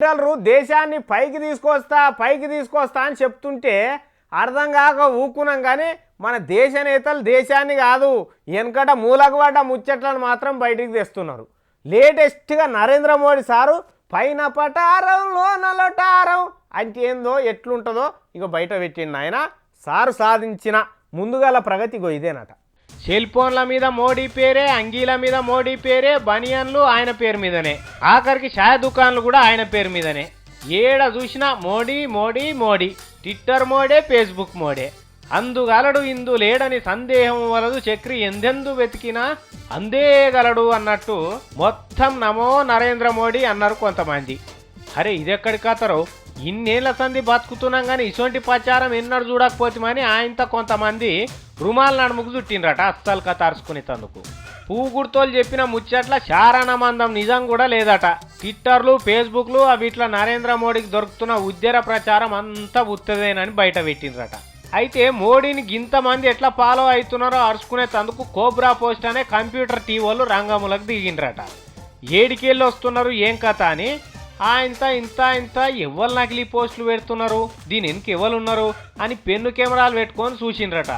లీడర్లు దేశాన్ని పైకి తీసుకొస్తా అని చెప్తుంటే అర్థం కాక ఊకున్నాం. కానీ మన దేశ నేతలు దేశాన్ని కాదు వెనకట మూలకపడ్డ ముచ్చట్లను మాత్రం బయటికి తెస్తున్నారు. లేటెస్ట్గా నరేంద్ర మోడీ సారు పైన పటారం లోన లొటారం అంటే ఏందో ఎట్లుంటుందో ఇక బయట పెట్టిండు ఆయన. సారు సాధించిన ముందుగల ప్రగతి ఇదేనట. సెల్ ఫోన్ల మీద మోడీ పేరే, అంగీల మీద మోడీ పేరే, బనియన్లు ఆయన పేరు మీదనే, ఆఖరికి ఛాయ దుకాన్లు కూడా ఆయన పేరు మీదనే. ఏడ చూసినా మోడీ మోడీ మోడీ, ట్విట్టర్ మోడే, ఫేస్బుక్ మోడే. అందుగలడు ఇందు లేడని సందేహం వలదు, చక్రి ఎందెందు వెతికినా అందేగలడు అన్నట్టు మొత్తం నమో నరేంద్ర మోడీ అన్నారు కొంతమంది. అరే ఇదెక్కడి కథరో, ఇన్నేళ్ల సంధి బతుకుతున్నాం కానీ ఇటువంటి ప్రచారం ఎన్నడూ చూడకపోతామని ఆయనతో కొంతమంది రుమాల్ నడుముకు చుట్టినరట అస్సలు కథ అరుచుకునే తందుకు. పువ్వు గుర్తోలు చెప్పిన ముచ్చట్ల చారణమందం నిజం కూడా లేదట. ట్విట్టర్లు, ఫేస్బుక్లు వీటిలో నరేంద్ర మోడీకి దొరుకుతున్న ఉద్యర ప్రచారం అంతా ఉత్తదేనని బయట పెట్టినరట. అయితే మోడీని ఇంతమంది ఎట్లా ఫాలో అవుతున్నారో అరుచుకునే తందుకు కోబ్రా పోస్ట్ అనే కంప్యూటర్ టీవీలు రంగములకు దిగిండ్రట. ఏడికెళ్ళి వస్తున్నారు ఏం కథ అని ఇంత ఎవరు నకిలీ పోస్టులు పెడుతున్నారు, దీని వెనక ఎవరున్నారు అని పెన్ను కెమెరాలు పెట్టుకొని చూసిండ్రట.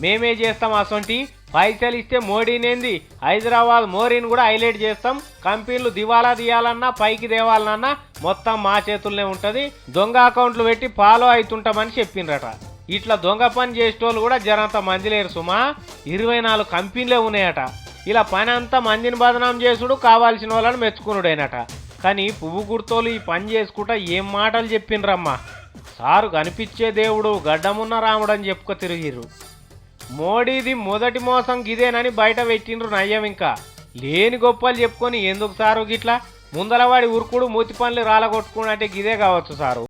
మేమే చేస్తాం అసొంటి, పైసలు ఇస్తే మోడీనేంది హైదరాబాద్ మోరీని కూడా హైలైట్ చేస్తాం, కంపెనీలు దివాలా తీయాలన్నా పైకి దేవాలన్నా మొత్తం మా చేతుల్లోనే ఉంటుంది, దొంగ అకౌంట్లు పెట్టి ఫాలో అవుతుంటామని చెప్పిండ్రట. ఇట్లా దొంగ పని చేసేటోళ్ళు కూడా జరంత మంది లేరు సుమా, 24 కంపెనీలే ఉన్నాయట. ఇలా పని అంతా మందిని బదనాం చేసుడు, కావాల్సిన వాళ్ళని మెచ్చుకునుడేనట. కానీ పువ్వు గుర్తోలు ఈ పని చేసుకుంటా ఏం మాటలు చెప్పిండ్రమ్మా. సారు కనిపించే దేవుడు గడ్డమున్న రాముడు అని చెప్పుకో తిరిగిర్రు. మోడీది మొదటి మోసం గిదేనని బయట పెట్టిండ్రు నయ్యం. ఇంకా లేని గొప్పలు చెప్పుకొని ఎందుకు సారు గిట్లా ముందలవాడి ఉరుకుడు మూతి పనులు రాలగొట్టుకున్నట్టే గిదే కావచ్చు సారు.